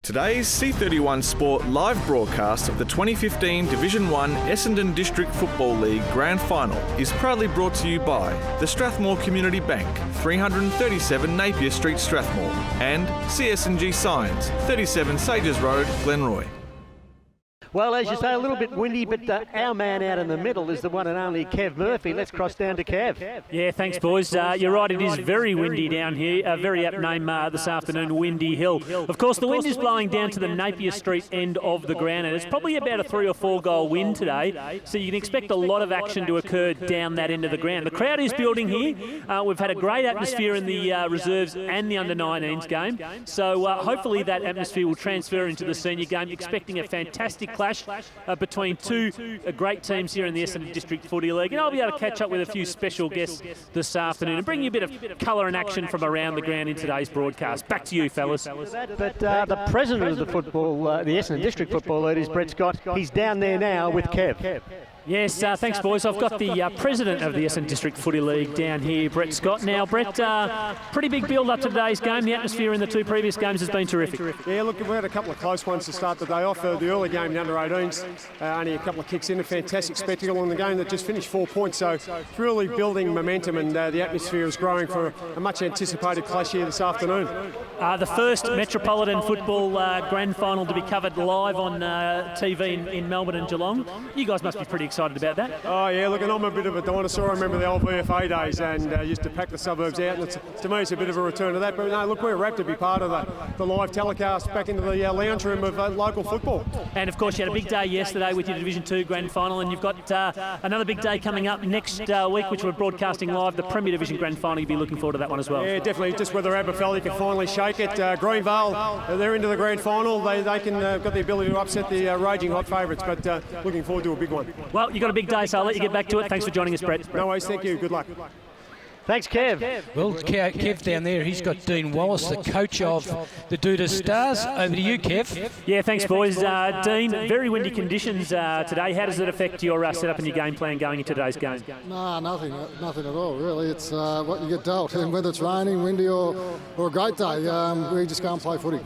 Today's C31 Sport live broadcast of the 2015 Division 1 Essendon District Football League Grand Final is proudly brought to you by the Strathmore Community Bank, 337 Napier Street, Strathmore, and CS&G Signs, 37 Sages Road, Glenroy. Well, as you say, a little bit windy, but our man out in the middle is the one and only Kev Murphy. Let's cross down to Kev. Yeah, thanks, boys. You're right, it is very windy down here. A very apt name this afternoon, Windy Hill. Of course, the wind is blowing down to the Napier Street end of the ground, and it's probably about a 3 or 4 goal wind today, so you can expect a lot of action to occur down that end of the ground. The crowd is building here. We've had a great atmosphere in the reserves and the under-19s game, so hopefully that atmosphere will transfer into the senior game, expecting a fantastic clash between two great teams here in the Essendon District Footy League. And I'll be able to catch up with a few special guests this afternoon and bring you a bit of colour and action from around the ground in today's broadcast. Back to you, fellas. But the president of the Essendon District Football League is Brett Scott. He's down there now with Kev. Yes, thanks, boys. I've got the president of the Essendon District Footy League down here, Brett Scott. Now, Brett, pretty big build-up to today's game. The atmosphere in the two previous games has been terrific. Yeah, look, we had a couple of close ones to start the day off. The early game, the under-18s, only a couple of kicks in, a fantastic spectacle in the game that just finished 4 points. So it's really building momentum, and the atmosphere is growing for a much-anticipated clash here this afternoon. The first Metropolitan Football Grand Final to be covered live on TV in Melbourne and Geelong. You guys must be pretty excited about that. Oh yeah, look, and I'm a bit of a dinosaur. I remember the old VFA days and used to pack the suburbs out, and to me it's a bit of a return to that. But no, look, we're wrapped to be part of the live telecast back into the lounge room of local football. And of course you had a big day yesterday with your Division 2 Grand Final, and you've got another big day coming up next week, which we're broadcasting live, the Premier Division Grand Final. You'll be looking forward to that one as well. Yeah, definitely. Just whether Aberfeldy can finally shake it. Greenvale, they're into the Grand Final. They can got the ability to upset the raging hot favourites, but looking forward to a big one. Well, you've got a big day, so I'll let you get back to it. Thanks for joining us, Brett. No worries, thank you. Good luck. Thanks, Kev. Well, Kev down there, he's got Dean Wallace, the coach of the Doutta Stars. Over to you, Kev. Yeah, thanks, boys. Dean, very windy conditions today. How does it affect your setup and your game plan going into today's game? No, nothing at all, really. It's what you get dealt, and whether it's raining, windy or a great day, we just go and play footy.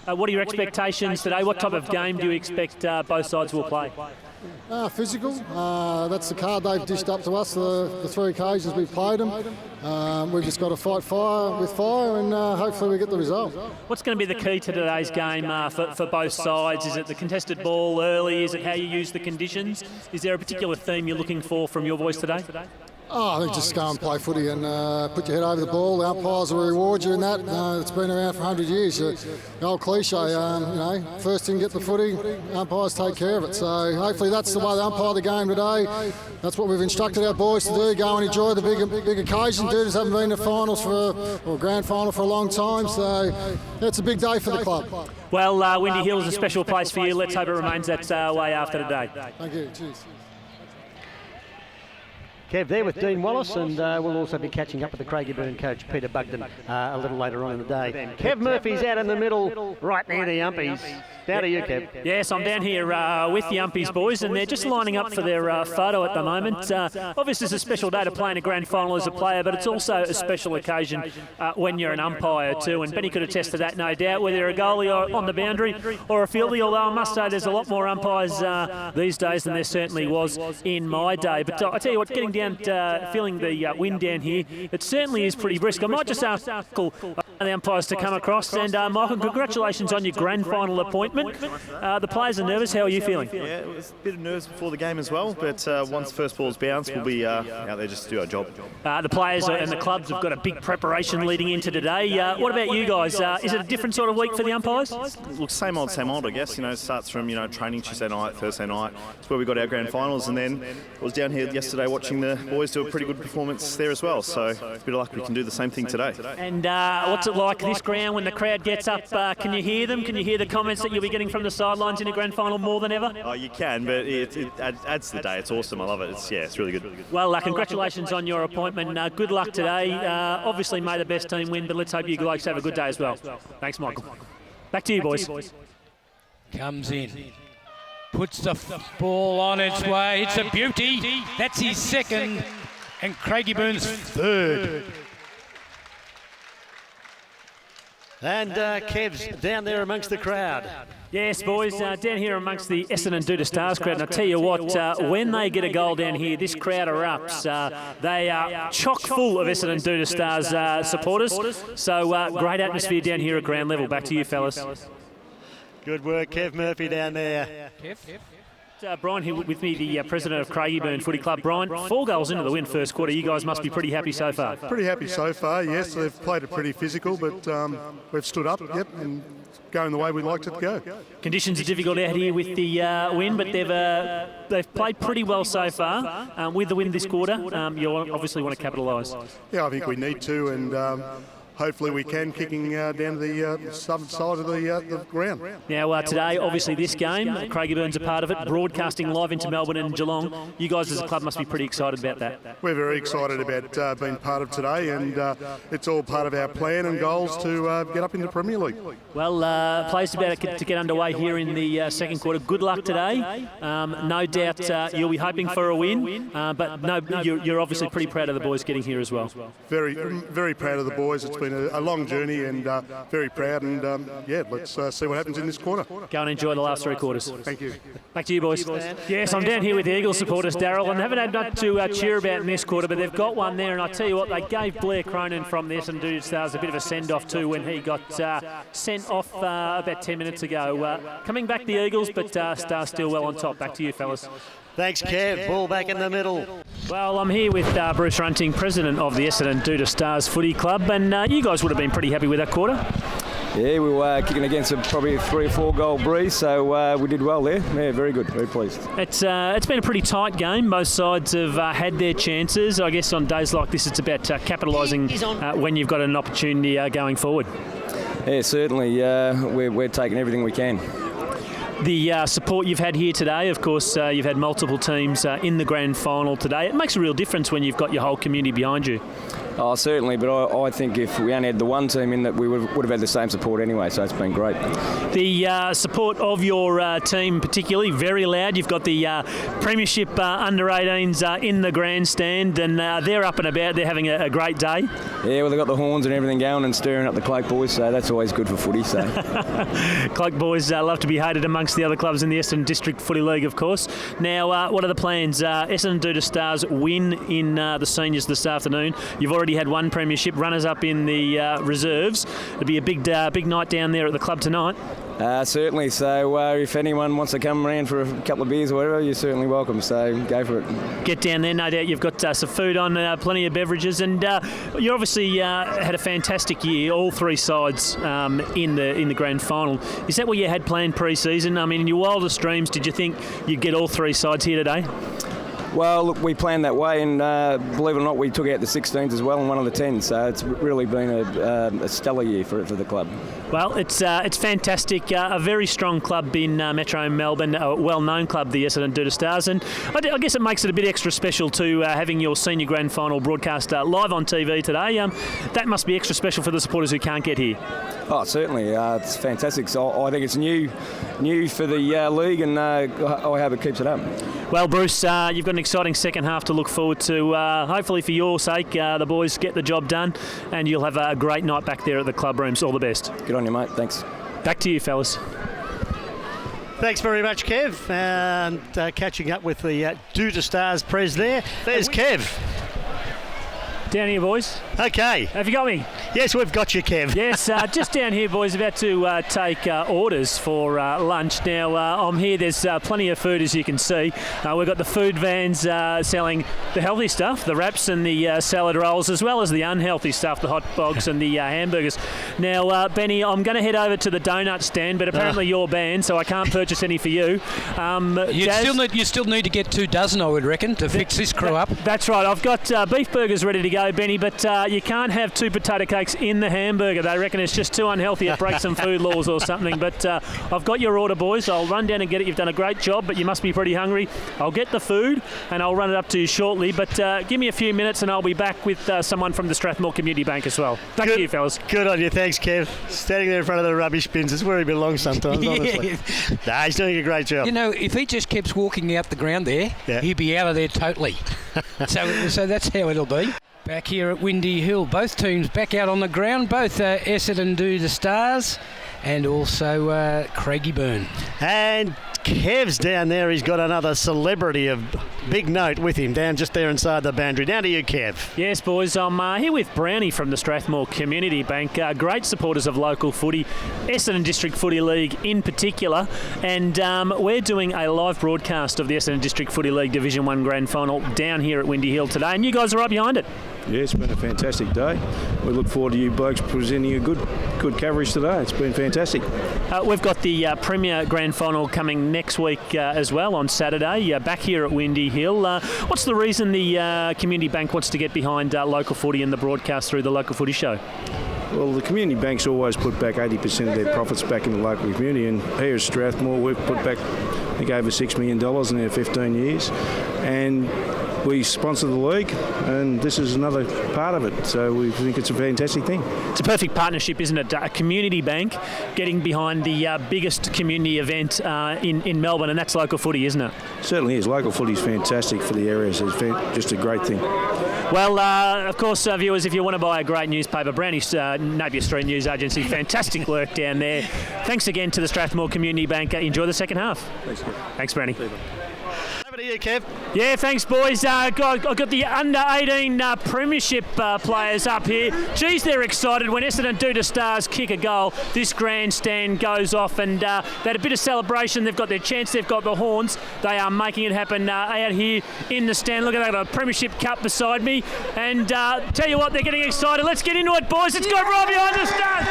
What are your expectations today? What type of game do you expect both sides will play? Physical. That's the card they've dished up to us, the 3 occasions we've played them. We've just got to fight fire with fire, and hopefully we get the result. What's going to be the key to today's game for both sides? Is it the contested ball early? Is it how you use the conditions? Is there a particular theme you're looking for from your boys today? I think just go and play footy and put your head over the ball. The umpires will reward you in that. It's been around for 100 years. The old cliche, first in, get the footy, umpires take care of it. So hopefully that's the way they umpire the game today. That's what we've instructed our boys to do, go and enjoy the big occasion. Dudes haven't been to finals or grand final for a long time, so it's a big day for the club. Well, Windy Hill is a special place for you. Let's hope it remains that way after today. Thank you. Cheers. Kev there with Dean Wallace, and we'll also be catching up with the Craigieburn coach, Peter Bugden, a little later on in the day. Kev Murphy's out in the middle, right near the umpies. Down to you, Kev. Yes, I'm down here with the umpies, boys, and they're just lining up for their photo at the moment. Obviously, it's a special day to play in a grand final as a player, but it's also a special occasion when you're an umpire too, and Benny could attest to that, no doubt, whether you're a goalie or on the boundary or a fielder, although I must say there's a lot more umpires these days than there certainly was in my day. But I tell you what, getting down, feeling the wind down here, it certainly is pretty brisk. I might just ask the umpires to come across, and Michael, congratulations on your grand final appointment. The players are nervous. How are you feeling? Yeah, it was a bit of nerves before the game as well, but once the first ball's bounced, we'll be out there just to do our job. The players and the clubs have got a big preparation leading into today. What about you guys? Is it a different sort of week for the umpires? Look, same old, I guess. It starts from training Tuesday night, Thursday night. It's where we got our grand finals, and then I was down here yesterday watching the boys do a pretty good performance there as well. So a bit of luck we can do the same thing today. And what's it like this ground when the crowd gets up? Can you hear them? Can you hear the comments that you'll be getting from the sidelines in a grand final more than ever? Oh, you can, but it adds to the day. It's awesome. I love it. It's really good. Well, congratulations on your appointment. Good luck today. Obviously, may the best team win, but let's hope you guys have a good day as well. Thanks, Michael. Back to you, boys. Comes in. Puts the ball on its way. It's a beauty. That's his second. And Craigieburn's third. And Kev's down there amongst the crowd. Yes, boys, down here amongst the Essendon Doutta Stars crowd. And I tell you what, when they get a goal down here, this crowd erupts. They are chock full of Essendon Doutta Stars supporters. So great atmosphere down here at ground level. Back to you, fellas. Good work, Kev Murphy down there. Brian here with me, the president of Craigieburn Footy Club. Brian, 4 goals into the win first quarter. You guys must be pretty happy so far. Pretty happy so far, yes. They've played it pretty physical, but we've stood up, and going the way we'd like it to go. Conditions are difficult out here with the win, but they've played pretty well so far. With the win this quarter, you obviously want to capitalise. Yeah, I think we need to, and hopefully we can, kicking down to the southern side of the ground. Now, today, obviously this game, Craigieburn's a part of it, broadcasting live into Melbourne and Geelong. You guys as a club must be pretty excited about that. We're very excited about being part of today, and it's all part of our plan and goals to get up into the Premier League. Well, players about to get underway here in the second quarter. Good luck today. No doubt you'll be hoping for a win, but no, you're obviously pretty proud of the boys getting here as well. Very, very proud of the boys. It's been a long journey, and very proud, and yeah, let's see what happens in this quarter. Go and enjoy the last 3 quarters. Thank you. Back to you, boys. Yes, I'm down here with the Eagles supporters, Daryl, and haven't had much to cheer about in this quarter, but they've got one there, and I tell you what, they gave Blair Cronin from the Essendon Doutta Stars a bit of a send-off too when he got sent off about 10 minutes ago. Coming back the Eagles, but Stars still well on top. Back to you, fellas. Thanks, Kev. Ball back in the middle. Well, I'm here with Bruce Runting, president of the Essendon Doutta Stars Footy Club, and you guys would have been pretty happy with that quarter. Yeah, we were kicking against a probably 3 or 4 goal breeze, so we did well there. Yeah, very good, very pleased. It's been a pretty tight game. Both sides have had their chances. I guess on days like this, it's about capitalising when you've got an opportunity going forward. Yeah, certainly. We're taking everything we can. The support you've had here today, of course, you've had multiple teams in the grand final today. It makes a real difference when you've got your whole community behind you. Oh, certainly, but I think if we only had the one team in, that we would have had the same support anyway, so it's been great. The support of your team particularly, very loud. You've got the Premiership under-18s in the grandstand, and they're up and about. They're having a great day. Yeah, well, they've got the horns and everything going and stirring up the Cloak boys, so that's always good for footy. So. Cloak boys love to be hated amongst the other clubs in the Essendon District Footy League, of course. Now, what are the plans? Essendon Doutta Stars win in the seniors this afternoon. You've already had one premiership, runners-up in the reserves. It'll be a big night down there at the club tonight. Certainly, so if anyone wants to come around for a couple of beers or whatever, you're certainly welcome, so go for it. Get down there, no doubt you've got some food on, plenty of beverages, and you obviously had a fantastic year, all 3 sides in the grand final. Is that what you had planned pre-season? I mean, in your wildest dreams, did you think you'd get all 3 sides here today? Well, look, we planned that way, and believe it or not, we took out the 16s as well and one of the 10s, so it's really been a stellar year for the club. Well, it's fantastic. A very strong club in Metro Melbourne, a well-known club, the Essendon Doutta Stars, and I guess it makes it a bit extra special to having your senior grand final broadcast live on TV today. That must be extra special for the supporters who can't get here. Oh, certainly. It's fantastic. So I think it's new for the league, and I hope it keeps it up. Well, Bruce, you've got an exciting second half to look forward to. Hopefully, for your sake, the boys get the job done, and you'll have a great night back there at the club rooms. All the best. Good on you, mate. Thanks. Back to you, fellas. Thanks very much, Kev. And catching up with the Doutta Stars pres there. There's Kev. Down here, boys. Okay. Have you got me? Yes, we've got you, Kev. Yes, just down here, boys, about to take orders for lunch. Now, I'm here. There's plenty of food, as you can see. We've got the food vans selling the healthy stuff, the wraps and the salad rolls, as well as the unhealthy stuff, the hot dogs and the hamburgers. Now, Benny, I'm going to head over to the donut stand, but apparently you're banned, so I can't purchase any for you. You still need to get 2 dozen, I would reckon, to fix this crew up. That's right. I've got beef burgers ready to go, Benny, but you can't have 2 potato cakes in the hamburger. They reckon it's just too unhealthy. It breaks some food laws or something. But I've got your order, boys. I'll run down and get it. You've done a great job, but you must be pretty hungry. I'll get the food and I'll run it up to you shortly. But give me a few minutes and I'll be back with someone from the Strathmore Community Bank as well. Back to you, fellas. Good on you. Thanks, Kev. Standing there in front of the rubbish bins is where he belongs sometimes, honestly. Nah, he's doing a great job. You know, if he just keeps walking out the ground there, he'd be out of there totally. So that's how it'll be. Back here at Windy Hill, both teams back out on the ground, both Essendon Doutta Stars and also Craigieburn. And Kev's down there. He's got another celebrity of big note with him down just there inside the boundary. Down to you, Kev. Yes, boys. I'm here with Brownie from the Strathmore Community Bank. Great supporters of local footy, Essendon District Footy League in particular. And we're doing a live broadcast of the Essendon District Footy League Division 1 Grand Final down here at Windy Hill today. And you guys are right behind it. Yeah, it's been a fantastic day. We look forward to you blokes presenting a good coverage today. It's been fantastic. We've got the Premier Grand Final coming next week as well on Saturday, back here at Windy Hill. What's the reason the Community Bank wants to get behind local footy and the broadcast through the Local Footy Show? Well, the community banks always put back 80% of their profits back in the local community, and here at Strathmore we've put back, I think, over $6 million in our 15 years. And we sponsor the league, and this is another part of it, so we think it's a fantastic thing. It's a perfect partnership, isn't it? A community bank getting behind the biggest community event in Melbourne, and that's local footy, isn't it? Certainly is. Local footy is fantastic for the area, so it's just a great thing. Well, of course, viewers, if you want to buy a great newspaper, Brownie's Napier Street News Agency, fantastic work down there. Thanks again to the Strathmore Community Bank. Enjoy the second half. Thanks, Kev. Thanks, Brownie. Over to you, Kev. Yeah, thanks, boys. I've got the under-18 premiership players up here. Geez, they're excited when Essendon Doutta Stars kick a goal. This grandstand goes off, and they had a bit of celebration. They've got their chance. They've got the horns. They are making it happen out here in the stand. Look at that, a premiership cup beside me. And tell you what, they're getting excited. Let's get into it, boys. Let's go right behind the stars.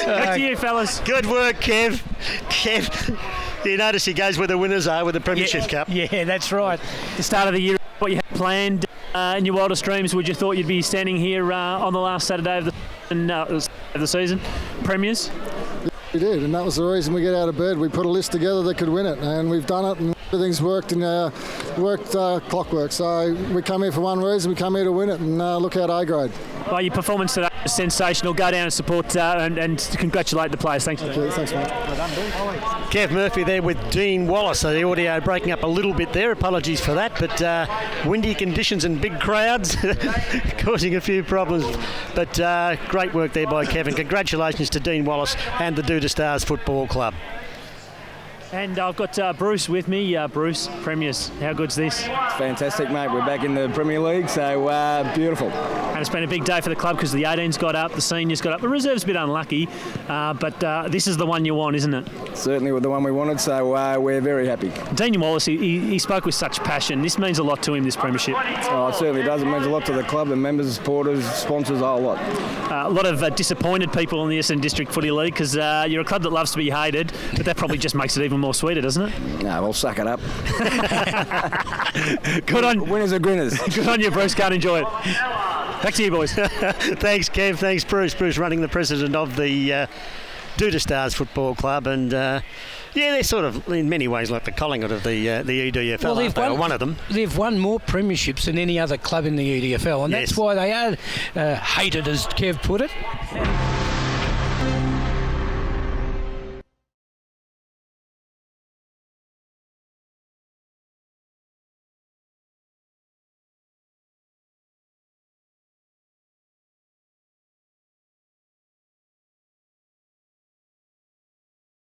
Back to you, fellas. Good work, Kev. Kev, you notice he goes where the winners are with the Premiership Cup. Yeah, that's right. The start of the year, what you had planned in your wildest dreams, would you thought you'd be standing here on the last Saturday of the season, Premiers? We did, and that was the reason we get out of bed. We put a list together that could win it, and we've done it, and everything's worked clockwork. So we come here for one reason, we come here to win it, and look out A grade. Well, your performance today was sensational. Go down and support and congratulate the players. Thanks. Okay, thanks, mate. Kev Murphy there with Dean Wallace. The audio breaking up a little bit there. Apologies for that, but windy conditions and big crowds causing a few problems. But great work there by Kevin. Congratulations to Dean Wallace and the Doutta Stars Football Club. And I've got Bruce with me. Bruce, Premiers, how good's this? It's fantastic, mate. We're back in the Premier League, so beautiful. And it's been a big day for the club because the 18's got up, the seniors got up. The reserve's a bit unlucky, but this is the one you want, isn't it? Certainly the one we wanted, so we're very happy. Dean Wallace, he spoke with such passion. This means a lot to him, this premiership. Oh, it certainly does. It means a lot to the club and members, supporters, sponsors, a whole lot. A lot of disappointed people in the Essendon District Footy League because you're a club that loves to be hated, but that probably just makes it even more sweeter, doesn't it? No, we'll suck it up. Good on winners are grinners. Good on you, Bruce. Can't enjoy it. Back to you, boys. Thanks, Kev. Thanks, Bruce. Bruce running the president of the Doutta Stars Football Club, and they're sort of in many ways like the Collingwood of the EDFL. Well, they've won, one of them. They've won more premierships than any other club in the EDFL, and that's why they are hated, as Kev put it.